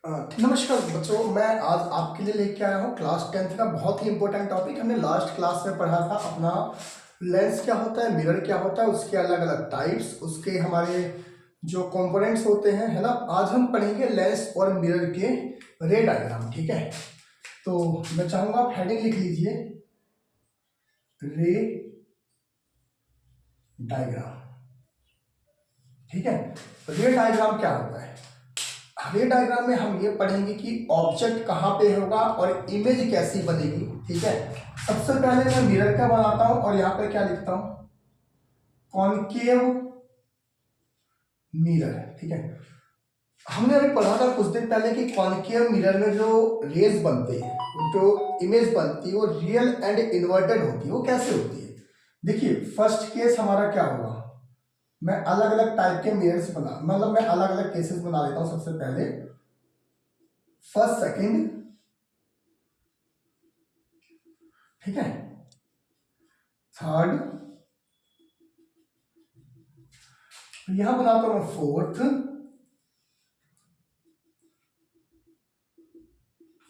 नमस्कार बच्चों, मैं आज आपके लिए लेके आया हूँ क्लास 10th का बहुत ही इंपॉर्टेंट टॉपिक। हमने लास्ट क्लास में पढ़ा था अपना लेंस क्या होता है, मिरर क्या होता है, उसके अलग अलग टाइप्स, उसके हमारे जो कंपोनेंट्स होते हैं, है ना। आज हम पढ़ेंगे लेंस और मिरर के रे डायग्राम। ठीक है, तो मैं चाहूंगा आप हेडिंग लिख लीजिए, रे डायग्राम। ठीक है, रे डायग्राम क्या होता है? रे डायग्राम में हम ये पढ़ेंगे कि ऑब्जेक्ट कहाँ पे होगा और इमेज कैसी बनेगी। ठीक है, सबसे पहले मैं मिरर का बनाता हूं और यहाँ पे क्या लिखता हूं, कॉनकेव मिरर। ठीक है, हमने अभी पढ़ा था कुछ दिन पहले कि कॉनकेव मिरर में जो रेज बनते हैं, जो इमेज बनती है, वो रियल एंड इन्वर्टेड होती है। वो कैसे होती है? देखिए, फर्स्ट केस हमारा क्या होगा, मैं अलग अलग टाइप के मिरर्स बना, मतलब मैं अलग अलग केसेस बना लेता हूं। सबसे पहले फर्स्ट, सेकंड, ठीक है, थर्ड, यहां बनाता हूं फोर्थ,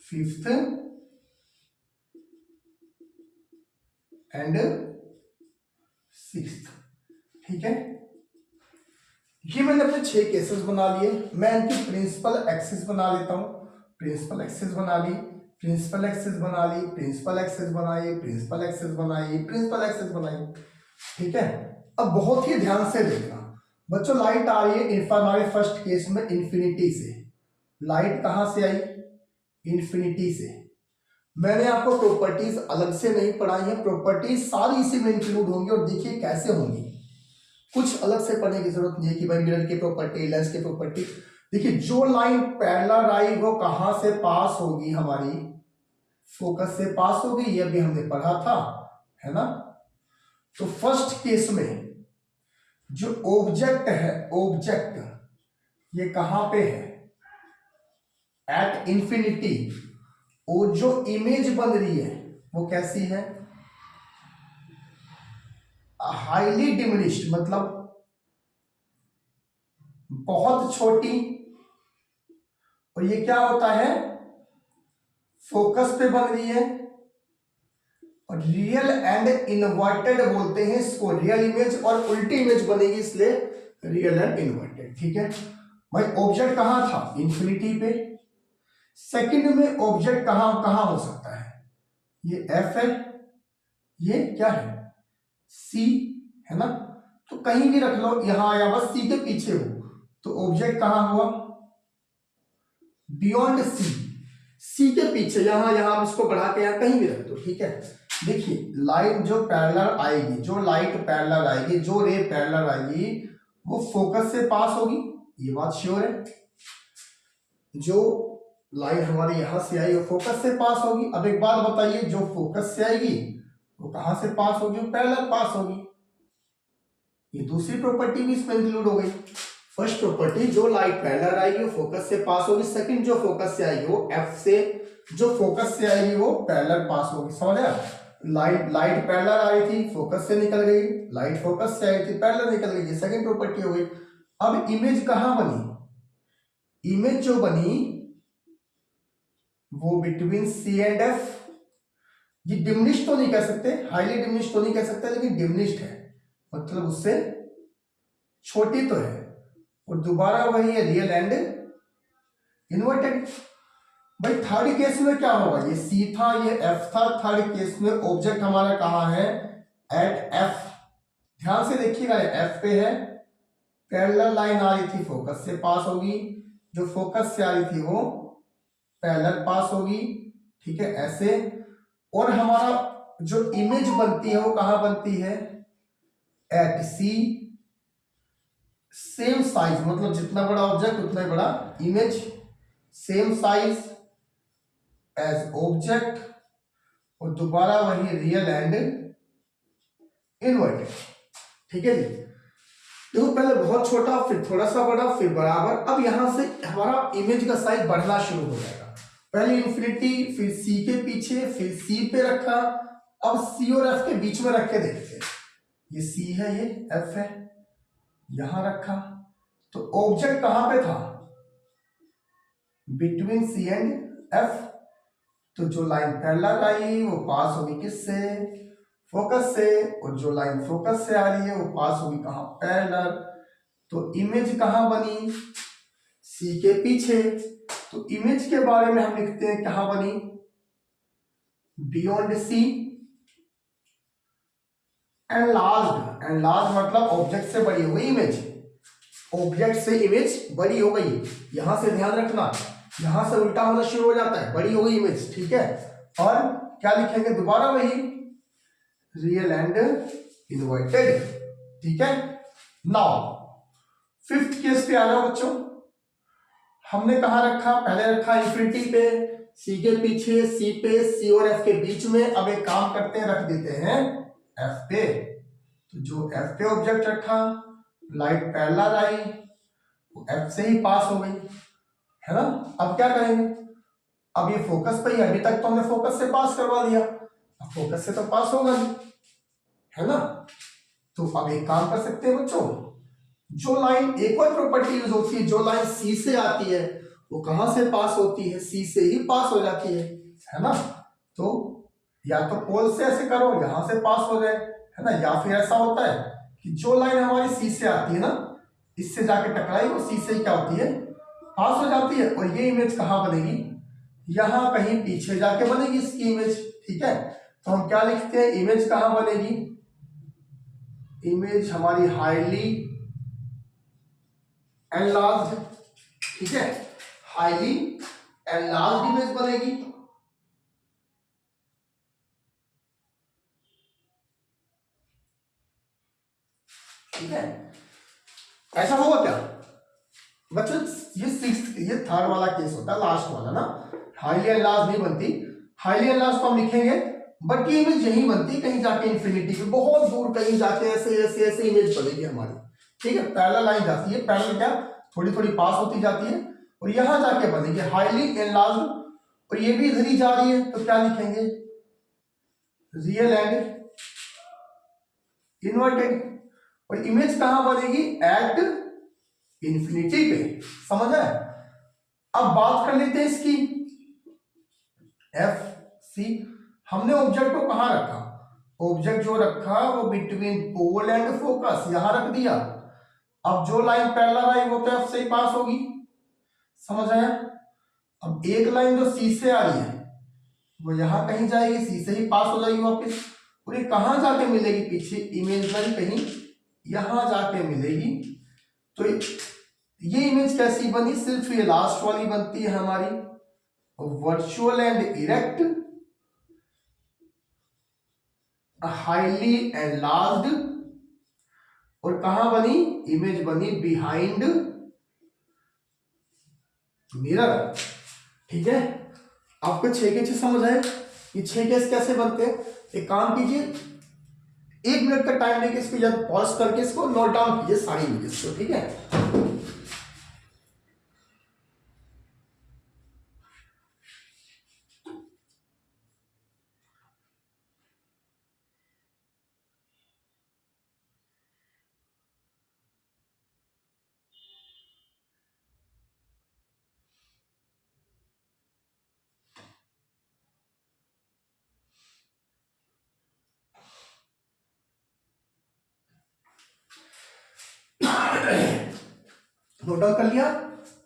फिफ्थ एंड सिक्स्थ। ठीक है, ये मैंने अपने 6 केसेस बना लिए। मैं इनकी प्रिंसिपल एक्सिस बना लेता हूं। प्रिंसिपल एक्सिस बना ली, प्रिंसिपल एक्सिस बना ली, प्रिंसिपल एक्सिस बनाई, प्रिंसिपल एक्सिस बनाई, प्रिंसिपल एक्सिस बनाई। ठीक है, अब बहुत ही ध्यान से देखना बच्चों, लाइट आ रही है हमारे फर्स्ट केस में इंफिनिटी से। लाइट कहां से आई? इंफिनिटी से। मैंने आपको प्रॉपर्टीज अलग से नहीं पढ़ाई है, प्रॉपर्टीज सारी इसी में इंक्लूड होंगी और देखिए कैसे होंगी। कुछ अलग से पढ़ने की जरूरत नहीं है कि भाई मिरर की प्रॉपर्टी, लेंस की प्रॉपर्टी। देखिए, जो लाइन पैरेलल आई वो कहां से पास होगी? हमारी फोकस से पास होगी, ये भी हमने पढ़ा था, है ना। तो फर्स्ट केस में जो ऑब्जेक्ट है, ऑब्जेक्ट ये कहां पे है? At infinity. वो जो इमेज बन रही है वो कैसी है? हाईली डिमिनिश्ड, मतलब बहुत छोटी। और ये क्या होता है? फोकस पे बन रही है। और रियल एंड इनवर्टेड बोलते हैं इसको। रियल इमेज और उल्टी इमेज बनेगी, इसलिए रियल एंड इनवर्टेड। ठीक है भाई, ऑब्जेक्ट कहां था? इंफिनिटी पे। सेकंड में ऑब्जेक्ट कहां कहां हो सकता है? ये एफ है, ये क्या है? सी, है ना। तो कहीं भी रख लो, यहां आया बस सी के पीछे हो, तो ऑब्जेक्ट कहां हुआ? बियॉन्ड सी। सी के पीछे, यहां यहां आप इसको बढ़ा के यहां कहीं भी रख दो। ठीक है, देखिए लाइट जो पैरेलल आएगी, जो लाइट पैरेलल आएगी, जो रे पैरेलल आएगी, वो फोकस से पास होगी, ये बात श्योर है। जो लाइट हमारी यहां से आई वो फोकस से पास होगी। अब एक बात बताइए, जो फोकस से आएगी वो कहां से पास होगी? पैरेलल पास होगी। ये दूसरी प्रॉपर्टी भी इसमें इंक्लूड हो गई। फर्स्ट प्रॉपर्टी, जो लाइट पैरेलल आएगी वो फोकस से पास होगी। सेकंड, जो फोकस से आएगी वो एफ से, जो फोकस से आएगी वो पैरेलल पास होगी। समझ आया? लाइट लाइट पैरेलल आ रही थी, फोकस से निकल गई, लाइट फोकस से आई थी, पैरेलल निकल गई। ये सेकंड प्रॉपर्टी हो गई। अब इमेज कहां बनी? इमेज जो बनी वो बिटवीन सी एंड एफ। ये डिमिनिश्ड तो नहीं कह सकते, हाईली डिमिनिश्ड तो नहीं कह सकते, लेकिन डिमिनिश्ड है, मतलब उससे छोटी तो है। और दोबारा वही है, रियल एंड इन्वर्टेड। भाई थर्ड केस में क्या होगा? ये सी था, ये एफ था। थर्ड केस में ऑब्जेक्ट हमारा कहां है? At F. ध्यान से देखिएगा, एफ पे है, पैरेलल लाइन आ रही थी, फोकस से पास होगी, जो फोकस से आ रही थी वो पैरेलल पास होगी। ठीक है, ऐसे। और हमारा जो इमेज बनती है वो कहां बनती है? एट सी। सेम साइज, मतलब जितना बड़ा ऑब्जेक्ट उतना ही बड़ा image. Same size as object. और दोबारा वही रियल एंड इनवर्टेड। ठीक है जी। देखो, पहले बहुत छोटा, फिर थोड़ा सा बड़ा, फिर बराबर। अब यहां से हमारा इमेज का साइज बढ़ना शुरू हो जाएगा। पहले इंफिनिटी, फिर सी के पीछे, फिर सी पे रखा। अब सी और एफ के बीच में रख के देखते हैं। ये सी है, ये एफ है, यहां रखा। तो ऑब्जेक्ट कहां पे था? Between C and F. तो जो लाइन पैरेलल आई वो पास होगी किससे, फोकस से, और जो लाइन फोकस से आ रही है वो पास होगी कहां, पैरेलल। तो इमेज कहां बनी, सी के पीछे। तो इमेज के बारे में हम लिखते हैं कहां बनी, बियॉन्ड सी, एनलार्ज्ड। एनलार्ज मतलब ऑब्जेक्ट से बड़ी हो गई इमेज, ऑब्जेक्ट से इमेज बड़ी हो गई। यहां से ध्यान रखना, यहां से उल्टा होना शुरू हो जाता है, बड़ी हो गई इमेज, ठीक है। और क्या लिखेंगे दोबारा वही, रियल एंड इन्वर्टेड, ठीक है। नाउ फिफ्थ केस पे आ जाओ बच्चों। हमने कहा रखा, पहले रखा इंफिनिटी पे, सी के पीछे, सी पे, सी और एफ के बीच में। अब एक काम करते हैं, रख देते हैं एफ पे। तो जो एफ पे ऑब्जेक्ट रखा, लाइट पैरेलल आई, वो एफ से ही पास हो गई, है ना। अब क्या करेंगे, अब ये फोकस पे ही, अभी तक तो हमने फोकस से पास करवा दिया, अब फोकस से तो पास होगा नहीं, है ना। तो अब एक काम कर सकते हैं बच्चों, जो लाइन, एक और प्रॉपर्टी यूज होती है, जो लाइन सी से आती है वो कहां से पास होती है, सी से ही पास हो जाती है ना। तो या तो पोल से ऐसे करो, यहां से पास हो जाए, है ना, या फिर ऐसा होता है कि जो लाइन हमारी सी से आती है ना, इससे जाके टकराई, वो सी से क्या होती है, पास हो जाती है। और ये इमेज कहां बनेगी, यहां कहीं पीछे जाके बनेगी इसकी इमेज, ठीक है। तो हम क्या लिखते हैं, इमेज कहां बनेगी, इमेज हमारी हाईली एनलार्ज्ड, ठीक है, हाईली एनलार्ज्ड इमेज बनेगी। ठीक है, ऐसा होगा क्या बच्चों, ये थर्ड वाला केस होता है, लास्ट वाला ना, हाईली एनलार्ज्ड नहीं बनती। हाईली एनलार्ज्ड तो हम लिखेंगे, बट ये इमेज यही बनती कहीं जाके इंफिनिटी पे, बहुत दूर कहीं जाके ऐसे ऐसे ऐसे इमेज बनेगी हमारी, ठीक है। पैरेलल लाइन जाती है, पैरेलल क्या, थोड़ी थोड़ी पास होती जाती है, और यहां जाके बनेगी हाईली एनलार्ज्ड। और ये भी इधर ही जा रही है, तो क्या लिखेंगे, रियल एंड इन्वर्टेड। और इमेज कहां बनेगी, एट इंफिनिटी पे, समझ है। अब बात कर लेते हैं इसकी, एफ सी, हमने ऑब्जेक्ट को कहां रखा, ऑब्जेक्ट जो रखा वो बिटवीन पोल एंड फोकस, यहां रख दिया। अब जो लाइन पैरेलल आई वो तो एफ से ही पास होगी, समझ आया। अब एक लाइन जो सी से आ रही है वो यहां कहीं जाएगी, सी से ही पास हो जाएगी वापस, और ये कहां जाके मिलेगी, पीछे इमेजिनरी कहीं यहां जाके मिलेगी। तो ये इमेज कैसी बनी, सिर्फ ये लास्ट वाली बनती है हमारी virtual and erect, highly enlarged. और कहां बनी, इमेज बनी बिहाइंड मिरर, ठीक है। आपको 6 के 6 समझ आए, ये 6 केस कैसे बनते हैं। एक काम कीजिए, 1 मिनट का टाइम लेके इसको या पॉज करके इसको नोट डाउन कीजिए सारी इमेजेस को, ठीक है। नोट डाउन कर लिया,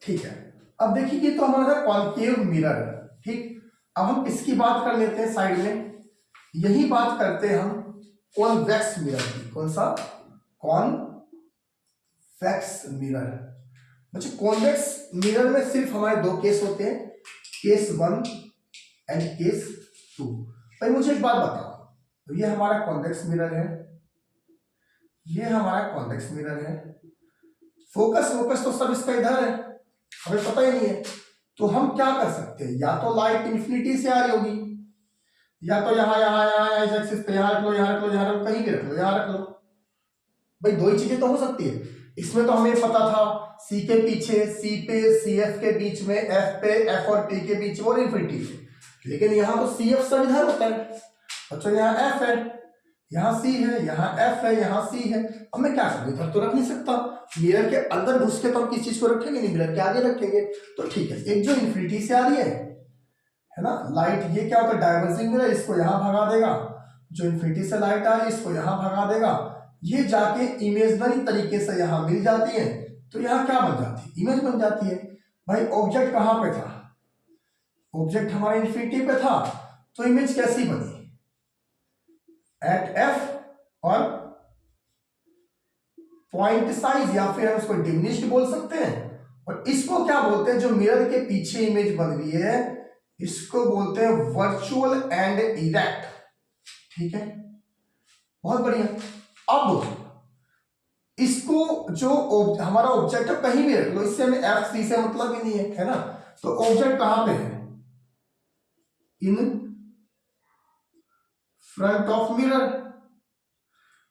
ठीक है। अब देखिए ये तो हमारा कॉन्केव मिरर है, ठीक। अब हम इसकी बात कर लेते हैं साइड में, यही बात करते हैं हम कॉन्वेक्स मिरर की। कौन सा, कॉन्वेक्स मिरर। बच्चे कॉन्वेक्स मिरर में सिर्फ हमारे 2 केस होते हैं, केस 1 एंड केस 2। भाई मुझे एक बात बताओ, तो ये हमारा कॉन्वेक्स मिरर है, ये हमारा कॉन्वेक्स मिरर है, फोकस तो सब इसका इधर है, हमें पता ही नहीं है। तो हम क्या कर सकते हैं, या तो लाइट इंफिनिटी से आ रही होगी, या तो यहाँ यहाँ यहाँ इस एक्सिस पे यहाँ रख लो, यहाँ रख लो, यहाँ रख लो, कहीं भी रख लो, यहाँ रख लो। भाई 2 ही चीजें तो हो सकती है। इसमें तो हमें पता था सी के पीछे, सी पे, सी एफ के बीच में, एफ पे, एफ और टी के बीच में, और इंफिनिटी पे। लेकिन यहाँ तो सी एफ सब इधर होता है बच्चों, यहाँ एफ है, यहाँ C है, यहाँ F है, यहाँ C है। अब मैं क्या करूँ, इधर तो रख नहीं सकता, मिरर के अंदर घुस के तो हम किस चीज को रखेंगे नहीं, मिरर के आगे रखेंगे। तो ठीक है, एक जो इन्फिनिटी से आ रही है ना लाइट, ये क्या होता है डाइवर्जिंग मिरर, इसको यहाँ भगा देगा। जो इन्फिनिटी से लाइट आ रही है इसको यहाँ भगा देगा, ये जाके इमेजनरी तरीके से यहाँ मिल जाती है। तो यहाँ क्या बन जाती है, इमेज बन जाती है। भाई ऑब्जेक्ट कहाँ पे था, ऑब्जेक्ट हमारे इन्फिनिटी पे था, तो इमेज कैसी बनी एट एफ और पॉइंट साइज, या फिर हम उसको डिमिनिश्ड बोल सकते हैं। और इसको क्या बोलते हैं, जो मिरर के पीछे इमेज बन रही है इसको बोलते हैं वर्चुअल एंड इरेक्ट। ठीक है, बहुत बढ़िया। अब इसको जो हमारा ऑब्जेक्ट है कहीं भी रख लो, इससे हमें एफ सी से मतलब ही नहीं है ना। तो ऑब्जेक्ट कहां पे है, in front of mirror,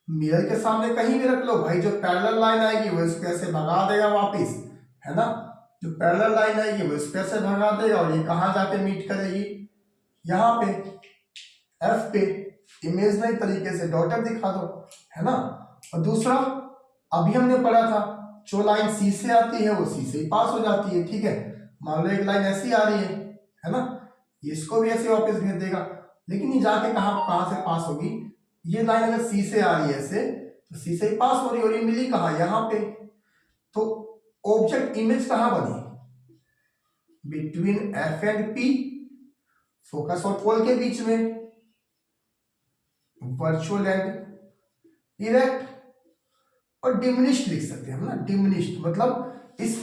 mirror के सामने कहीं भी रख लो भाई, जो पैरेलल लाइन आएगी वो इसको ऐसे भगा देगा वापिस, है ना। जो पैरेलल लाइन आएगी वो इसको ऐसे भगा देगा, और ये कहां जाके मीट करेगी, यहाँ पे एफ पे, इमेजनरी तरीके से डॉटर दिखा दो, है ना। और दूसरा अभी हमने पढ़ा था, जो लाइन सी से आती है वो सी से ही पास हो जाती है। ठीक है, मान लो एक लाइन ऐसी आ रही है ना, इसको भी ऐसे वापस भेज देगा, लेकिन ये जाके कहां से पास होगी, ये लाइन अगर सी से आ रही है ऐसे, तो सी से ही पास हो रही है, और ये मिली कहां, यहाँ पे। तो ऑब्जेक्ट इमेज कहां बनी, between F and P, focus और पोल के बीच में, वर्चुअल एंड इरेक्ट। और डिमिनिश्ड लिख सकते हैं हम ना, डिमिनिश्ड मतलब इस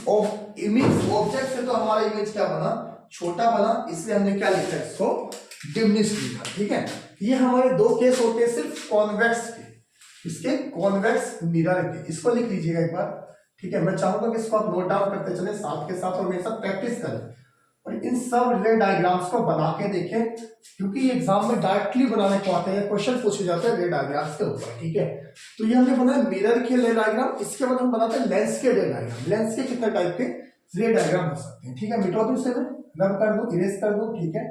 इमेज ऑब्जेक्ट से तो हमारा इमेज क्या बना, छोटा बना, इसलिए हमने क्या लिखा है, इसको डिमिनिश्ड लिखा। ठीक है, ये हमारे दो केस होते हैं सिर्फ कॉन्वेक्स के, इसके कॉन्वेक्स मिरर के, इसको लिख लीजिएगा एक बार। ठीक है, मैं चाहूंगा कि इसको आप नोट डाउन करते चले साथ के साथ, और मेरे साथ प्रैक्टिस करें, और इन सब रे डायग्राम्स को बना के देखें, क्योंकि एग्जाम में डायरेक्टली बनाने को आते हैं, क्वेश्चन पूछे जाते हैं रे डायग्राम्स के ऊपर। ठीक है, तो ये हमने बनाया मिरर के रे डायग्राम, इसके बाद हम बनाते हैं लेंस के रे डायग्राम। लेंस के कितने टाइप के रे डायग्राम हो सकते हैं। ठीक है, मिटवा दो इसे, रब कर दो, इरेज कर दो। ठीक है,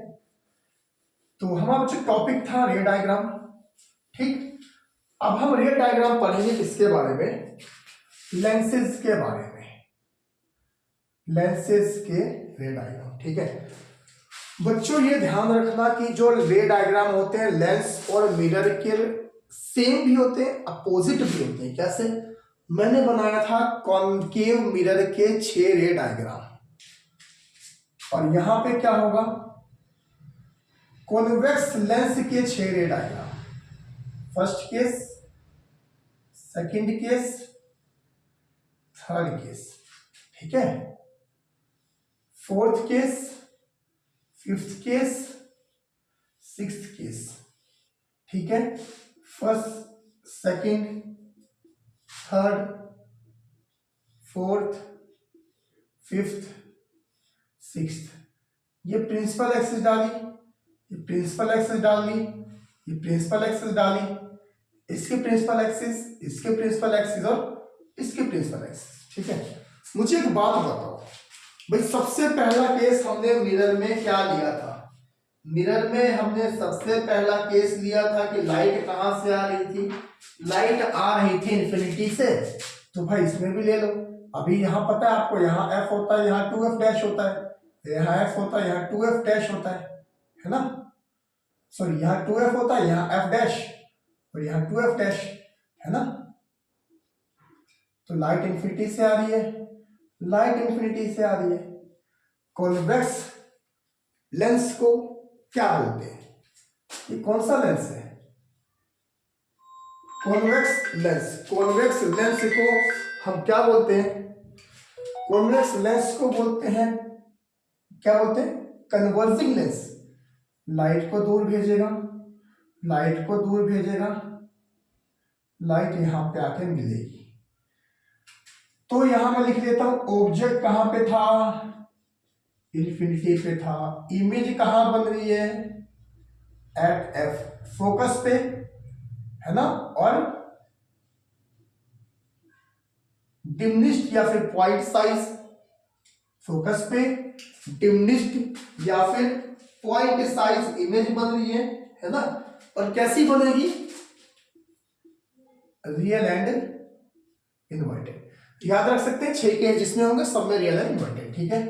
तो हमारा जो टॉपिक था रे डायग्राम। ठीक, अब हम रे डायग्राम पढ़ेंगे किसके बारे में, लेंसेज के बारे में, लेंसेज के रे डायग्राम। ठीक है बच्चों, ये ध्यान रखना कि जो रे डायग्राम होते हैं लेंस और मिरर के सेम भी होते हैं, अपोजिट भी होते हैं। कैसे, मैंने बनाया था कॉनकेव मिरर के 6 रे डायग्राम, और यहां पे क्या होगा, कॉन्वेक्स लेंस के 6 रे diagram. First case, second case, third case. ठीक है, fourth case, fifth case, sixth case. ठीक है, first, second, third, fourth, fifth, sixth. ये प्रिंसिपल एक्सिस डाली, ये प्रिंसिपल एक्सिस डाली, ये प्रिंसिपल एक्सिस डाली, इसके प्रिंसिपल एक्सिस, इसके प्रिंसिपल एक्सिस, और इसके प्रिंसिपल एक्सिस। ठीक है, मुझे एक बात बताओ भाई, सबसे पहला केस हमने मिरर में क्या लिया था, मिरर में हमने सबसे पहला केस लिया था कि लाइट कहां से आ रही थी, लाइट आ रही थी इन्फिनिटी से, तो भाई इसमें भी ले लो। अभी यहां पता है आपको, यहाँ एफ होता है, यहाँ 2f डैश होता है, यहाँ एफ होता है, यहाँ 2f डैश होता है ना, सॉरी यहाँ 2f होता है, यहाँ f डैश, और यहाँ 2f डैश, है ना। तो लाइट इन्फिनिटी से आ रही है, लाइट इन्फिनिटी से आ रही है। कॉन्वेक्स लेंस को क्या बोलते हैं, ये कौन सा लेंस है, कॉन्वेक्स लेंस। कॉन्वेक्स लेंस को हम क्या बोलते हैं, कॉन्वेक्स लेंस को बोलते हैं, क्या बोलते हैं, कन्वर्जिंग लेंस। लाइट को दूर भेजेगा, लाइट को दूर भेजेगा, लाइट यहां पे आके मिलेगी। तो यहां मैं लिख देता हूं, ऑब्जेक्ट कहां पे था, इन्फिनिटी पे था, इमेज कहां बन रही है, एट एफ, फोकस पे, है ना, और डिमिनिश्ड या फिर पॉइंट साइज, फोकस पे, डिमिनिश्ड या फिर पॉइंट साइज इमेज बन रही है ना। और कैसी बनेगी, रियल एंड इन्वर्टेड। याद रख सकते हैं 6 केस जिसमें होंगे सब में रियल एंड इन्वर्टेड। ठीक है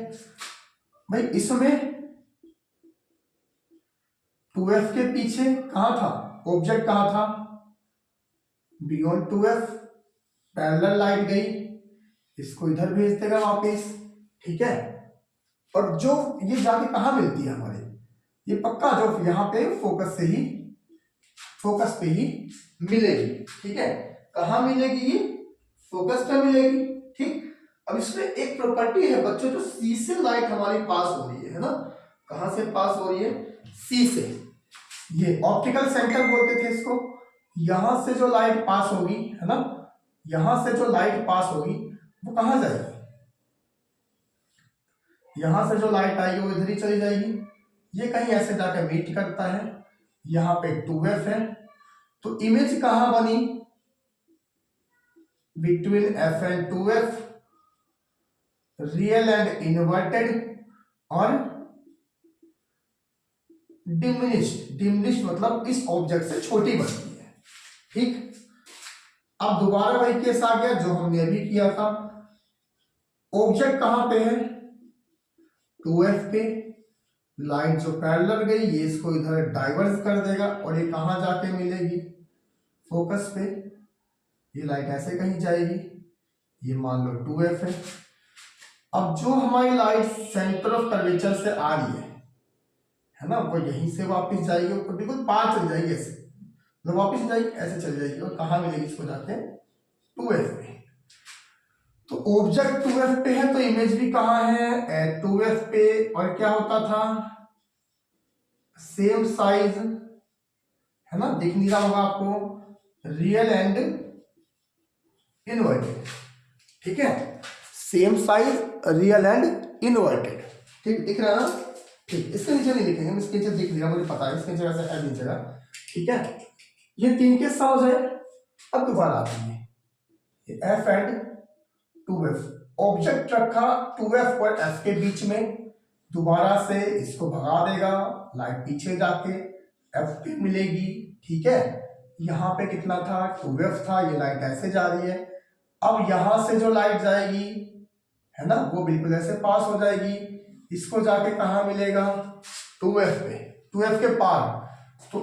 भाई, इसमें 2f के पीछे कहां था ऑब्जेक्ट, कहां था बियॉन्ड 2f, पैरेलल लाइट गई, इसको इधर भेज देगा वापस। ठीक है, और जो ये जाके कहां मिलती है हमारे, ये पक्का जो यहाँ पे फोकस से ही, फोकस पे ही मिलेगी। ठीक है, कहां मिलेगी, ये फोकस पे मिलेगी। ठीक, अब इसमें एक प्रॉपर्टी है बच्चों, जो सी से लाइट हमारी पास हो रही है ना, कहां से पास हो रही है, सी से। ये ऑप्टिकल सेंटर बोलते थे इसको। यहां से जो लाइट पास होगी है ना, यहां से जो लाइट पास होगी वो कहां जाएगी, यहां से जो लाइट आएगी वो इधर ही चली जाएगी। ये कहीं ऐसे जाकर मीट करता है, यहां पे 2f है, तो इमेज कहां बनी, between f and 2f, real and inverted और डिमिनिश्ड मतलब इस ऑब्जेक्ट से छोटी बनती है। ठीक, अब दोबारा वही केस आ गया जो हमने अभी किया था। ऑब्जेक्ट कहां पे है, 2f पे, लाइट जो पैरेलल गई ये इसको इधर डाइवर्स कर देगा और ये कहां जाके मिलेगी, फोकस पे। ये लाइट ऐसे कहीं जाएगी, ये मान लो 2f है। अब जो हमारी लाइट सेंटर ऑफ कर्वेचर से आ रही है ना, वो यहीं से वापस जाएगी और बिल्कुल पार चली जाएगी, ऐसे तो वापस जाएगी, ऐसे चली जाएगी और कहां मिलेगी इसको जाके, 2f पे। तो ऑब्जेक्ट 2f पे है तो इमेज भी कहां है, 2f पे। और क्या होता था, सेम साइज है ना, दिख नहीं रहा होगा आपको, रियल एंड इनवर्टेड। ठीक है, same size, real and inverted. ठीक, दिख रहा है ना। ठीक, इसके नीचे नहीं लिखेंगे, इसके नीचे दिख लिया मुझे पता है, इसके नीचे वैसे है नहीं जगह। ठीक है, ये 3 के समझ है। अब दोबारा आते हैं, ये f एंड 2f, ऑब्जेक्ट रखा 2f और f के बीच में, दोबारा से इसको भगा देगा, लाइट पीछे जाके f पे मिलेगी। ठीक है, यहां पे कितना था, 2f था, ये लाइट ऐसे जा रही है। अब यहां से जो लाइट जाएगी है ना, वो बिल्कुल ऐसे पास हो जाएगी, इसको जाके कहां मिलेगा, 2f पे, 2f के पार। तो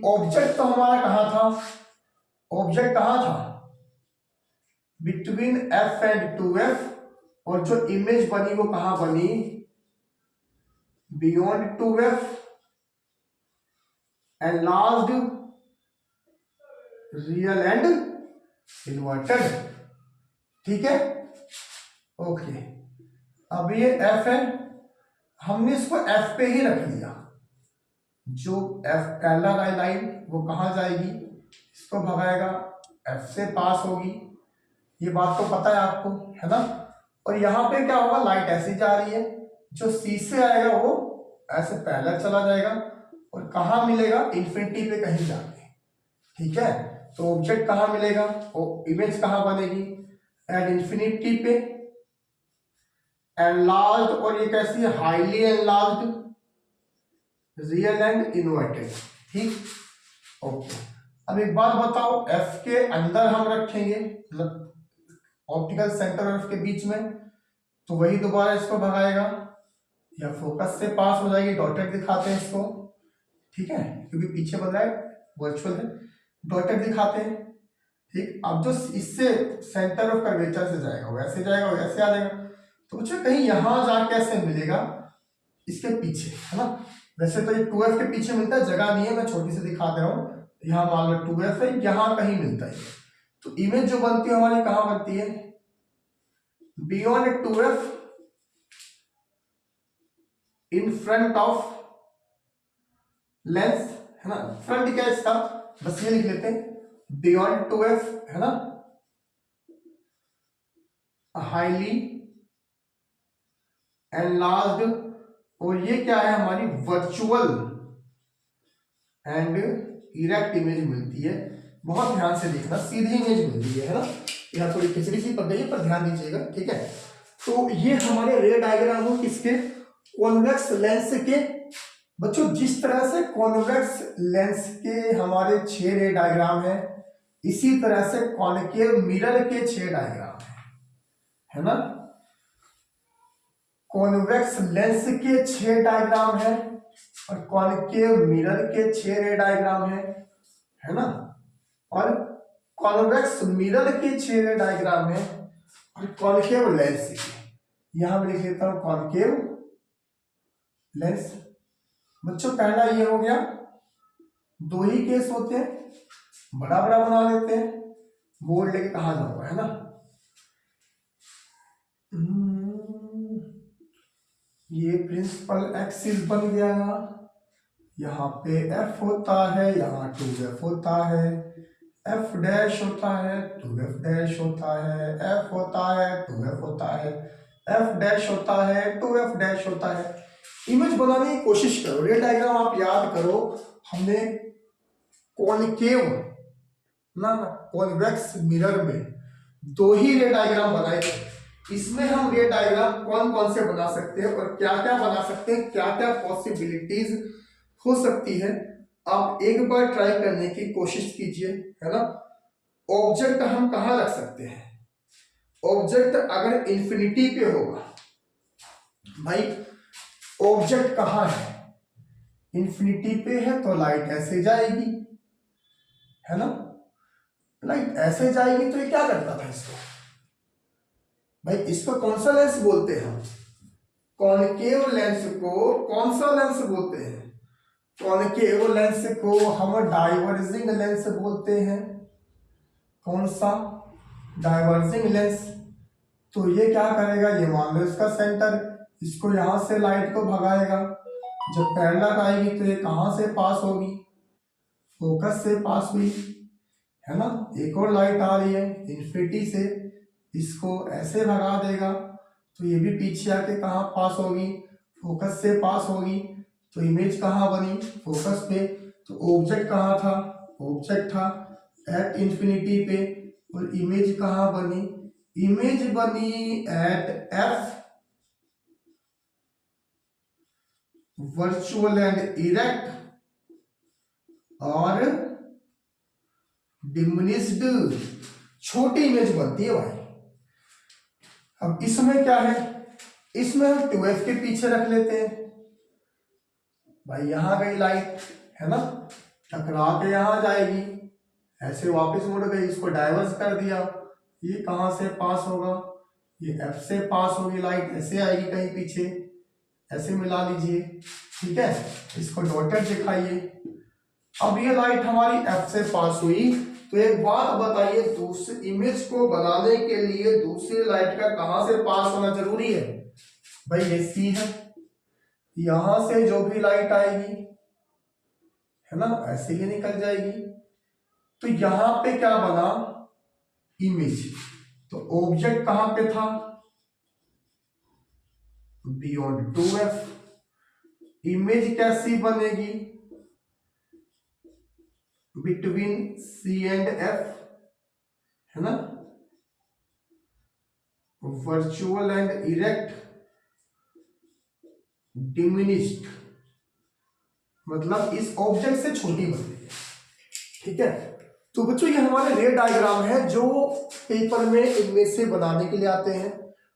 ऑब्जेक्ट तो हमारा कहां था, ऑब्जेक्ट कहां था, बिटवीन f एंड 2f, और जो इमेज बनी वो कहां बनी, beyond 2f and last real and inverted. ठीक है, ओके। अब ये f है, हमने इसको f पे ही रख लिया, जो f पैरेलल लाइन वो कहां जाएगी, इसको भगाएगा, f से पास होगी, ये बात तो पता है आपको है ना। और यहां पे क्या होगा, लाइट ऐसी जा रही है, जो C से आएगा वो ऐसे पैरेलल चला जाएगा और कहां मिलेगा, इन्फिनिटी पे कहीं जाके। ठीक है, तो ऑब्जेक्ट कहां मिलेगा, वो इमेज कहां बनेगी, एट इन्फिनिटी पे, एनलार्ज्ड, और ये कैसी है, highly enlarged, real and inverted. ठीक, ओके। अब एक बात बताओ, f के अंदर हम रखेंगे, मतलब ऑप्टिकल सेंटर और f के बीच में, तो वही दोबारा इसको भगाएगा या फोकस से पास हो जाएगी, डॉटेड दिखाते हैं इसको। ठीक है, क्योंकि पीछे बन रहा है, वर्चुअल है, डॉटेड दिखाते हैं। ठीक, अब जो इससे सेंटर ऑफ कर्वेचर से जाएगा वैसे जाएगा, वैसे आ जाएगा, तो बच्चों कहीं यहां जाके ऐसे मिलेगा, इसके पीछे है ना। वैसे तो ये 2f के पीछे मिलता है, जगह नहीं है, मैं छोटी से दिखा दे रहा हूँ। यहाँ मान लो 2f है, यहाँ कहीं मिलता है, तो इमेज जो बनती है हमारी कहाँ बनती है, beyond 2f in front of lens है ना। फ्रंट क्या है इसका, बस ये लिख लेते हैं, बियॉन्ड 2f है ना, हाईली एनलार्ज्ड, और ये क्या है हमारी वर्चुअल एंड इरेक्ट इमेज मिलती है। बहुत ध्यान से देखना, सीधी इमेज मिलती है ना, यहाँ थोड़ी खिचड़ी सी पड़ गई है पर ध्यान दीजिएगा। ठीक है, तो ये हमारे रे डायग्राम हो किसके, कॉन्वेक्स लेंस के। बच्चों जिस तरह से कॉन्वेक्स लेंस के हमारे 6 रे डायग्राम है, इसी तरह से कॉनकेव मिरर के 6 डायग्राम है ना। कॉन्वेक्स लेंस के 6 डायग्राम है और कॉनकेव मिरर के 6 रे डायग्राम है ना। और कॉन्वेक्स मिरर के 6 रे डायग्राम है और कॉनकेव लेंस के, यहां मैं लिख लेता हूं कॉनकेव लेंस। बच्चों पहला ये हो गया, 2 ही केस होते हैं, बड़ा बड़ा बना लेते हैं, बोर्ड लेके कहा जाऊंगा, है ना। ये प्रिंसिपल एक्सिस बन गया, यहाँ पे एफ होता है, यहाँ 2f होता है, एफ डैश होता है, 2f डैश होता है, एफ होता है, 2f होता है, एफ डैश होता है, 2f डैश होता है। इमेज बनाने की कोशिश करो, ये डायग्राम आप याद करो, हमने कॉनकेव ना कॉन्वेक्स मिरर में 2 ही रे डायग्राम बनाए थे। इसमें हम रे डायग्राम कौन कौन से बना सकते हैं और क्या क्या बना सकते हैं, क्या क्या पॉसिबिलिटीज हो सकती है, आप एक बार ट्राई करने की कोशिश कीजिए, है ना। ऑब्जेक्ट हम कहां रख सकते हैं, ऑब्जेक्ट अगर इंफिनिटी पे होगा, भाई ऑब्जेक्ट कहां है, इंफिनिटी पे है तो लाइट ऐसे जाएगी, है ना। लाइट ऐसे जाएगी तो ये क्या करता था इसको, भाई इसको कौन सा लेंस बोलते हैं, कॉनकेव लेंस को कौन सा लेंस बोलते हैं, कॉनकेव लेंस को हम डाइवर्जिंग लेंस बोलते हैं। कौन सा, डाइवर्जिंग लेंस। तो ये क्या करेगा, ये मान लो इसका सेंटर, इसको यहां से लाइट को भगाएगा, जब पैरेलल आएगी तो ये कहां से पास होगी, फोकस से पास हुई, है ना। एक और लाइट आ रही है इन्फिनिटी से, इसको ऐसे भगा देगा तो ये भी पीछे आके कहाँ पास होगी, फोकस से पास होगी। तो इमेज कहाँ बनी, फोकस पे। तो ऑब्जेक्ट कहाँ था, ऑब्जेक्ट था एट इंफिनिटी पे, और इमेज कहाँ बनी, इमेज बनी at F virtual and erect और डिमिनिश्ड, छोटी इमेज बनती है भाई। अब इसमें क्या है, इसमें हम 2f के पीछे रख लेते हैं, भाई यहां गई लाइट, है ना, टकरा के यहां जाएगी, ऐसे वापस मुड़ गई, इसको डाइवर्स कर दिया, ये कहां से पास होगा, ये f से पास होगी लाइट, ऐसे आएगी कहीं पीछे, ऐसे मिला लीजिए, ठीक है। इसको डॉटेड दिखाइए। अब ये लाइट हमारी f से पास हुई, तो एक बात बताइए, दूसरी इमेज को बनाने के लिए दूसरी लाइट का कहां से पास होना जरूरी है, भाई ये C है, यहां से जो भी लाइट आएगी, है ना, ऐसे ही निकल जाएगी। तो यहां पे क्या बना, इमेज। तो ऑब्जेक्ट कहां पे था, बियॉन्ड 2f। इमेज कैसी बनेगी, बिटवीन C एंड F, है ना, वर्चुअल एंड इरेक्ट, डिमिनिश्ड, मतलब इस ऑब्जेक्ट से छोटी बनती है, ठीक है। तो बच्चों ये हमारे रे डायग्राम है जो पेपर में इनमें से बनाने के लिए आते हैं,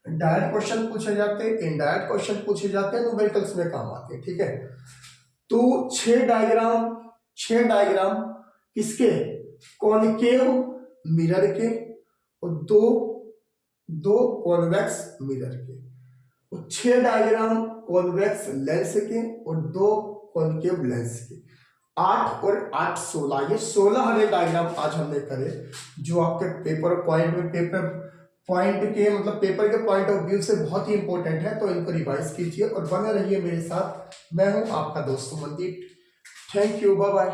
डायरेक्ट क्वेश्चन पूछे जाते हैं, इनडायरेक्ट क्वेश्चन पूछे जाते हैं, न्यूमेरिकल्स में काम आते हैं, ठीक है। तो 6 डायग्राम किसके, कॉनकेव मिरर के, और दो कॉन्वेक्स मिरर के, और 6 डायग्राम कॉन्वेक्स लेंस के और 2 कॉनकेव लेंस के। 8 और 8 16, ये 16 हरे डायग्राम आज हमने करे, जो आपके पेपर पॉइंट के मतलब पेपर के पॉइंट ऑफ व्यू से बहुत ही इंपॉर्टेंट है। तो इनको रिवाइज कीजिए और बने रहिए मेरे साथ। मैं हूं आपका दोस्त Sumandeep. Thank you, bye bye.